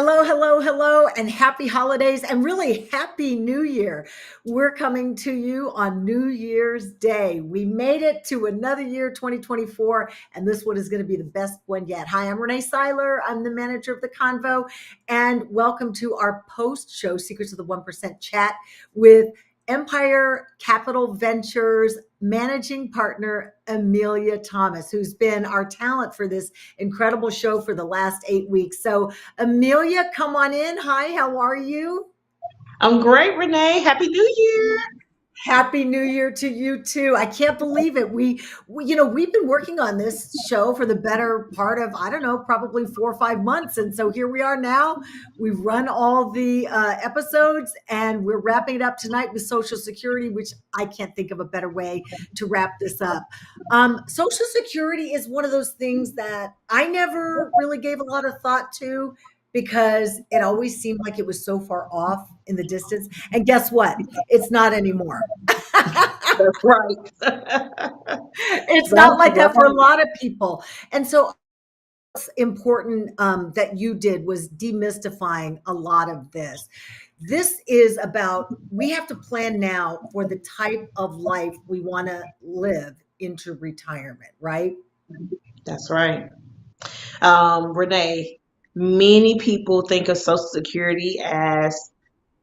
Hello, hello, hello, and happy holidays and really happy new year. We're coming to you on New Year's Day. We made it to another year, 2024, and this one is going to be the best one yet. Hi, I'm Renee Seiler. I'm the manager of the Convo, and welcome to our post show Secrets of the 1% chat with Empire Capital Ventures managing partner Amelia Thomas, who's been our talent for this incredible show for the last 8 weeks. So Amelia, come on in. Hi, how are you? I'm great, Renee. Happy New Year. Happy New Year to you too. I can't believe it. We've been working on this show for the better part of, I don't know, probably 4 or 5 months. And so here we are now. We've run all the episodes and we're wrapping it up tonight with Social Security, which I can't think of a better way to wrap this up. Social Security is one of those things that I never really gave a lot of thought to because it always seemed like it was so far off in the distance. And guess what? It's not anymore. That's right. It's not That's like that for a right. lot of people. And so what's important that you did was demystifying a lot of this. This is about we have to plan now for the type of life we want to live into retirement, right? That's right. Renee, many people think of Social Security as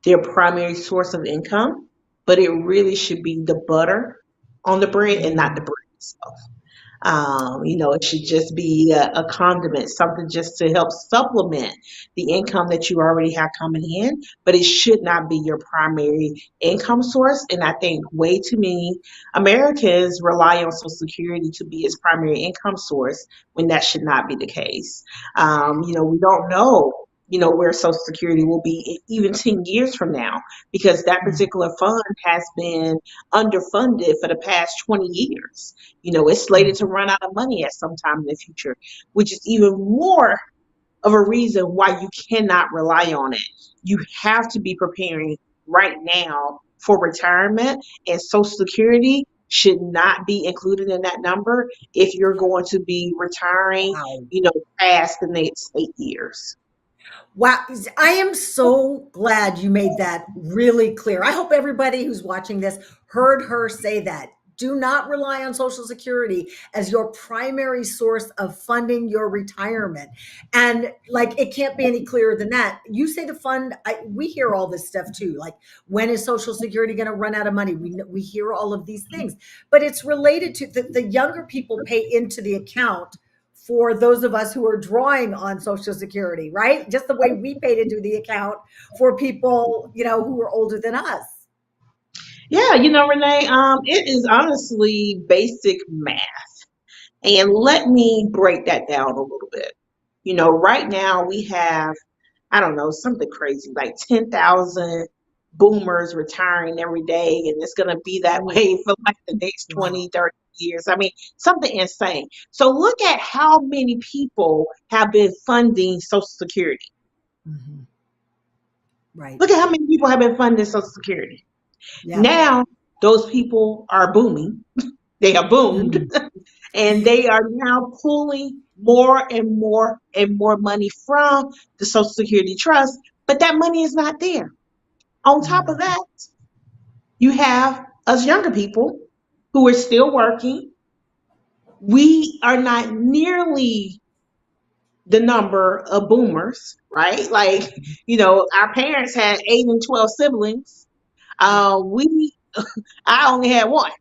their primary source of income, but it really should be the butter on the bread and not the bread itself. It should just be a condiment, something just to help supplement the income that you already have coming in, but it should not be your primary income source. And I think way too many Americans rely on Social Security to be its primary income source when that should not be the case. We don't know. Where Social Security will be even 10 years from now, because that particular fund has been underfunded for the past 20 years. It's slated to run out of money at some time in the future, which is even more of a reason why you cannot rely on it. You have to be preparing right now for retirement, and Social Security should not be included in that number if you're going to be retiring, Wow. past the next 8 years. Wow. I am so glad you made that really clear. I hope everybody who's watching this heard her say that. Do not rely on Social Security as your primary source of funding your retirement. And like, it can't be any clearer than that. You say the fund, we hear all this stuff too. Like, when is Social Security going to run out of money? We hear all of these things, but it's related to the younger people pay into the account for those of us who are drawing on Social Security, right? Just the way we paid into the account for people, who are older than us. Yeah, Renee, it is honestly basic math. And let me break that down a little bit. Right now we have, I don't know, something crazy like 10,000 boomers retiring every day. And it's going to be that way for like the next Wow. 20, 30 years. I mean, something insane. So look at how many people have been funding Social Security. Mhm. Right. Look at how many people have been funding Social Security. Yep. Now, those people are booming. They have boomed. Mhm. And they are now pulling more and more and more money from the Social Security Trust, but that money is not there. On top of Mhm. that, you have us younger people who are still working. We are not nearly the number of boomers, right? Like, our parents had 8 and 12 siblings. Yep. We I only had one,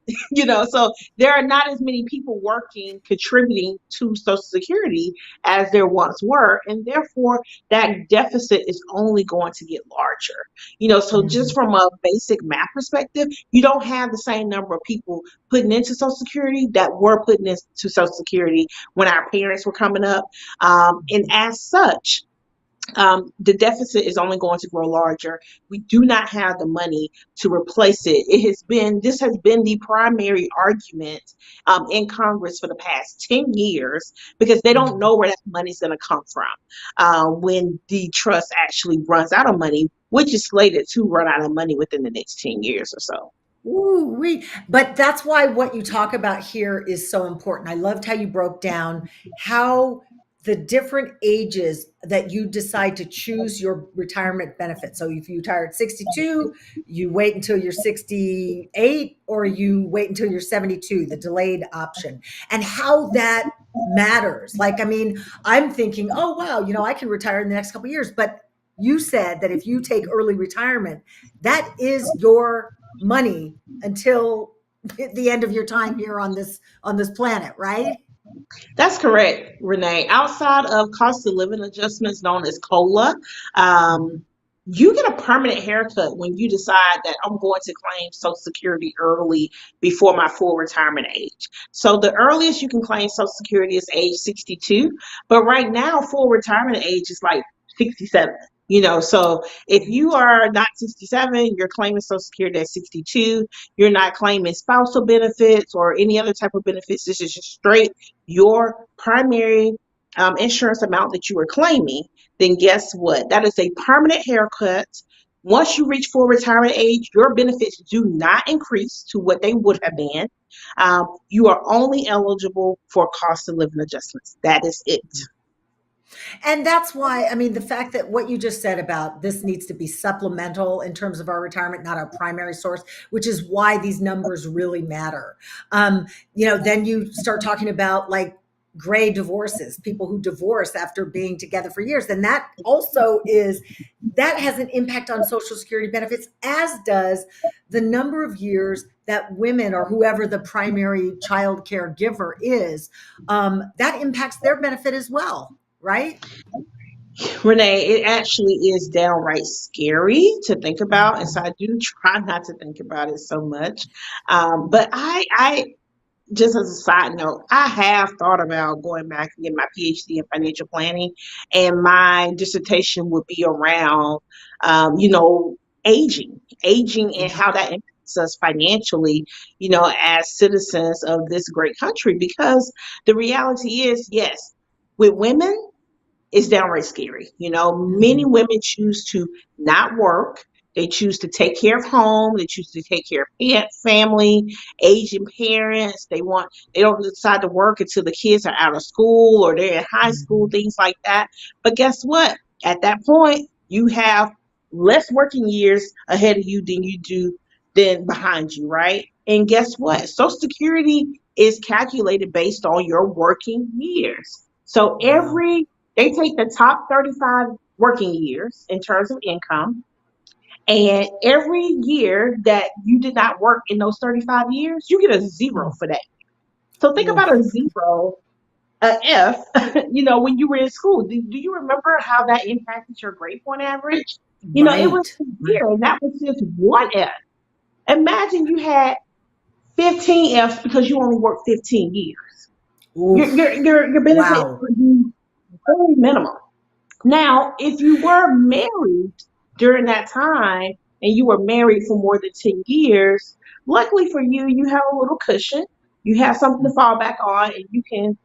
so there are not as many people working, contributing to Social Security as there once were. And therefore, that deficit is only going to get larger. So just Mhm. from a basic math perspective, you don't have the same number of people putting into Social Security that were putting into Social Security when our parents were coming up. And as such, the deficit is only going to grow larger. We do not have the money to replace it. This has been the primary argument in Congress for the past 10 years because they don't Mhm. know where that money is going to come from when the trust actually runs out of money, which is slated to run out of money within the next 10 years or so. Ooh, but that's why what you talk about here is so important. I loved how you broke down how the different ages that you decide to choose your retirement benefit. So if you retire at 62, you wait until you're 68, or you wait until you're 72, the delayed option, and how that matters. Like, I mean, I'm thinking, oh, wow, I can retire in the next couple of years. But you said that if you take early retirement, that is your money until the end of your time here on this planet, right? That's correct, Renee. Outside of cost of living adjustments known as COLA, you get a permanent haircut when you decide that I'm going to claim Social Security early before my full retirement age. So the earliest you can claim Social Security is age 62, but right now full retirement age is like 67. So if you are not 67, you're claiming Social Security at 62. You're not claiming spousal benefits or any other type of benefits. This is just straight your primary insurance amount that you were claiming. Then guess what? That is a permanent haircut. Once you reach full retirement age, your benefits do not increase to what they would have been. You are only eligible for cost of living adjustments. That is it. And that's why, I mean, the fact that what you just said about this needs to be supplemental in terms of our retirement, not our primary source, which is why these numbers really matter. Then you start talking about like gray divorces, people who divorce after being together for years. Then that has an impact on Social Security benefits, as does the number of years that women or whoever the primary child caregiver is, that impacts their benefit as well, right? Renee, it actually is downright scary to think about, and so I do try not to think about it so much. But I just as a side note, I have thought about going back and getting my PhD in financial planning, and my dissertation would be around, aging, and how that impacts us financially, as citizens of this great country. Because the reality is, yes, with women, it's downright scary. Many Mhm. women choose to not work. They choose to take care of home. They choose to take care of family, aging parents. They don't decide to work until the kids are out of school or they're in high school, Mhm. things like that. But guess what? At that point, you have less working years ahead of you than behind you, right? And guess what? Social Security is calculated based on your working years. So Wow. they take the top 35 working years in terms of income. And every year that you did not work in those 35 years, you get a zero Mm. for that. So think about Oof. a zero, a F, when you were in school. Do you remember how that impacted your grade point average? It was Right. Right. severe, and that was just one F. Imagine you had 15 Fs because you only worked 15 years. Oof. Your benefit Wow. would be very minimal. Now, if you were married during that time and you were married for more than 10 years, luckily for you, you have a little cushion. You have something to fall back on, and you can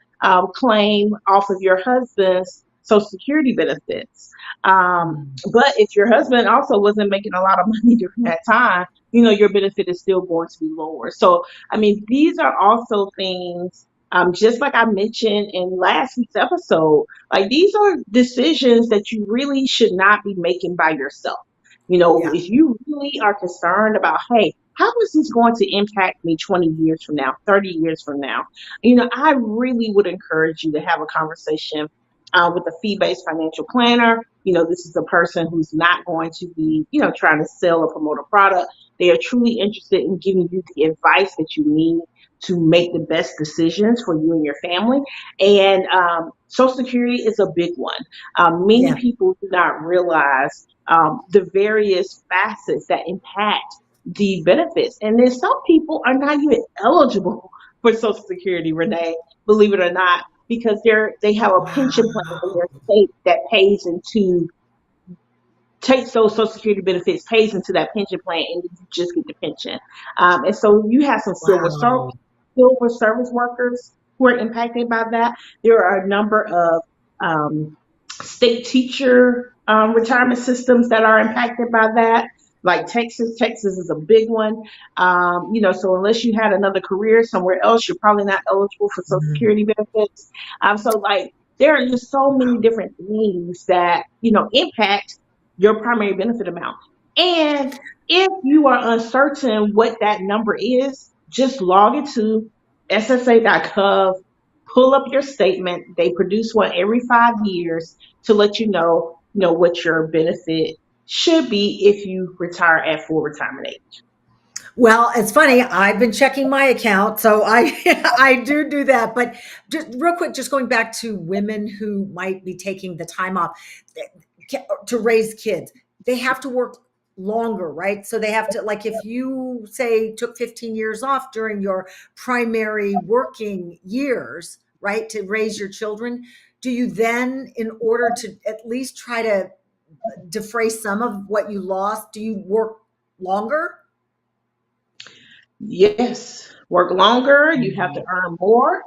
claim off of your husband's Social Security benefits. Mm. But if your husband also wasn't making a lot of money during that time, your benefit is still going to be lower. So, I mean, these are also things, just like I mentioned in last week's episode, like these are decisions that you really should not be making by yourself. Yeah. If you really are concerned about, hey, how is this going to impact me 20 years from now, 30 years from now? I really would encourage you to have a conversation with a fee-based financial planner. This is a person who's not going to be, trying to sell or promote a product. They are truly interested in giving you the advice that you need to make the best decisions for you and your family. And Social Security is a big one. Many Yeah. people do not realize the various facets that impact the benefits. And then some people are not even eligible for Social Security, Renee, believe it or not, because they have a pension plan in Wow. their state that takes those Social Security benefits, pays into that pension plan, and you just get the pension. And so you have some Wow. silver service workers who are impacted by that. There are a number of state teacher retirement systems that are impacted by that. Like Texas is a big one. So unless you had another career somewhere else, you're probably not eligible for Social Mhm. Security benefits. So like There are just so many different things that, impact your primary benefit amount. And if you are uncertain what that number is, just log into ssa.gov, pull up your statement. They produce one every 5 years to let what your benefit should be if you retire at full retirement age. Well, it's funny. I've been checking my account, so I I do that. But just real quick, just going back to women who might be taking the time off to raise kids, they have to work longer, right? So they have to, like, if you say took 15 years off during your primary working years, right, to raise your children, do you then, in order to at least try to defray some of what you lost, do you work longer? Yes, work longer, you have to Mhm. earn more,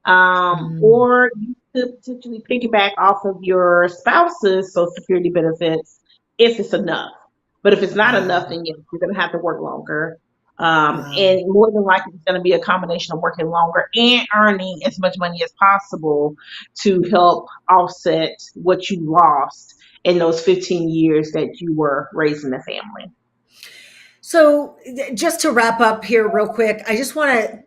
Mm, or you could potentially piggyback off of your spouse's Social Security benefits if it's enough. But if it's not enough, uh, then yes, you're going to have to work longer. wow. And more than likely, it's going to be a combination of working longer and earning as much money as possible to help offset what you lost in those 15 years that you were raising the family. So just to wrap up here real quick, I just want to,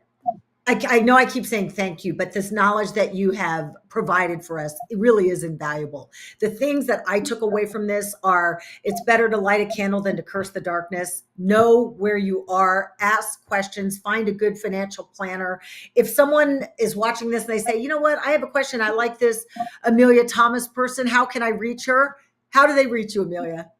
I know I keep saying thank you, but this knowledge that you have provided for us, it really is invaluable. The things that I took away from this are, it's better to light a candle than to curse the darkness. Know where you are, ask questions, find a good financial planner. If someone is watching this and they say, you know what, I have a question. I like this Amelia Thomas person. How can I reach her? How do they reach you, Amelia?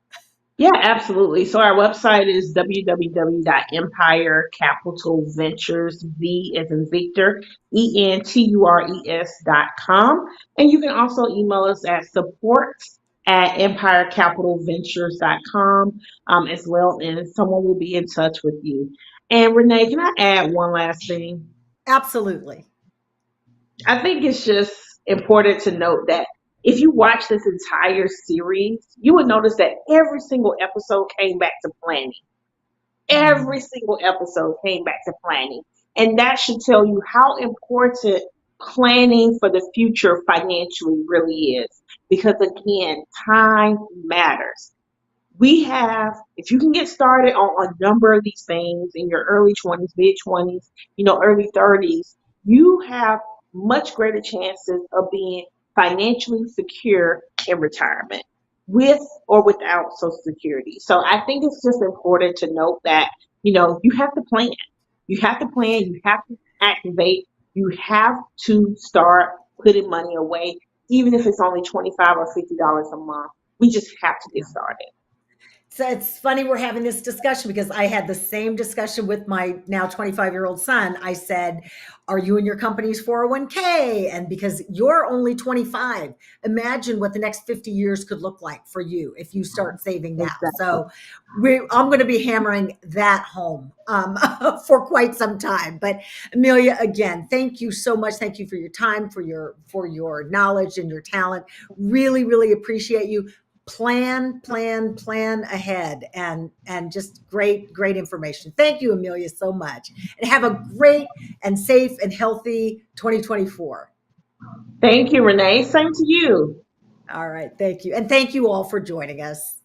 Yeah, absolutely. So our website is www.empirecapitalventures, V as in Victor, Entures.com. And you can also email us at support@empirecapitalventures.com as well, and someone will be in touch with you. And Renee, can I add one last thing? Absolutely. I think it's just important to note that if you watch this entire series, you would notice that every single episode came back to planning. Mhm. Every single episode came back to planning. And that should tell you how important planning for the future financially really is. Because again, time matters. If you can get started on a number of these things in your early 20s, mid 20s, early 30s, you have much greater chances of being financially secure in retirement with or without Social Security. So I think it's just important to note that, you have to plan. You have to plan, you have to activate, you have to start putting money away, even if it's only 25 or $50 a month. We just have to get started. So it's funny we're having this discussion because I had the same discussion with my now 25-year-old son. I said, are you in your company's 401k? And because you're only 25, imagine what the next 50 years could look like for you if you start saving now. Exactly. So I'm going to be hammering that home for quite some time. But Amelia, again, thank you so much. Thank you for your time, for your knowledge and your talent. Really, really appreciate you. Plan ahead, and just great information. Thank you, Amelia, so much, and have a great and safe and healthy 2024. Thank you, Renee. Same to you. All right, thank you, and thank you all for joining us.